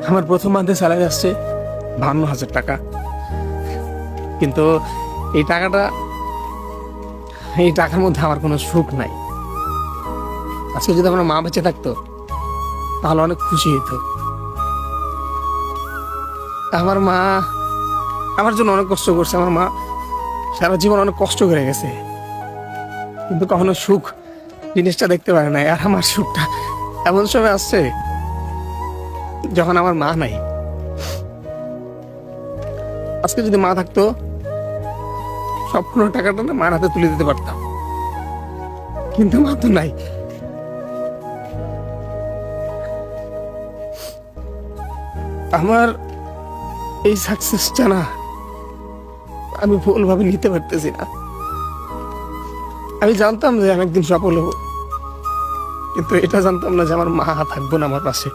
আমার প্রথম মান্থে স্যালারি আসছে 52,000 টাকা, কিন্তু এই টাকার মধ্যে আমার কোনো সুখ নাই। আজকে যদি আমার মা বেঁচে থাকতো তাহলে অনেক খুশি হতো। আমার মা আমার জন্য অনেক কষ্ট করছে, আমার মা সারা জীবন অনেক কষ্ট করে গেছে, কিন্তু কখনো সুখ জিনিসটা দেখতে পারে না। আর আমার সুখটা এমন সময় আসছে যখন আমার মা নাই। আজকে যদি মা থাকতো সম্পূর্ণ টাকাটা না মার হাতে তুলে দিতে পারতাম, কিন্তু মা তো নাই। আমার এই সাকসেসটা না আমি ভুলভাবে নিতে পারতেছি না। আমি জানতাম যে আমি একদিন সফল হব, কিন্তু এটা জানতাম না যে আমার মা থাকবো না আমার পাশে।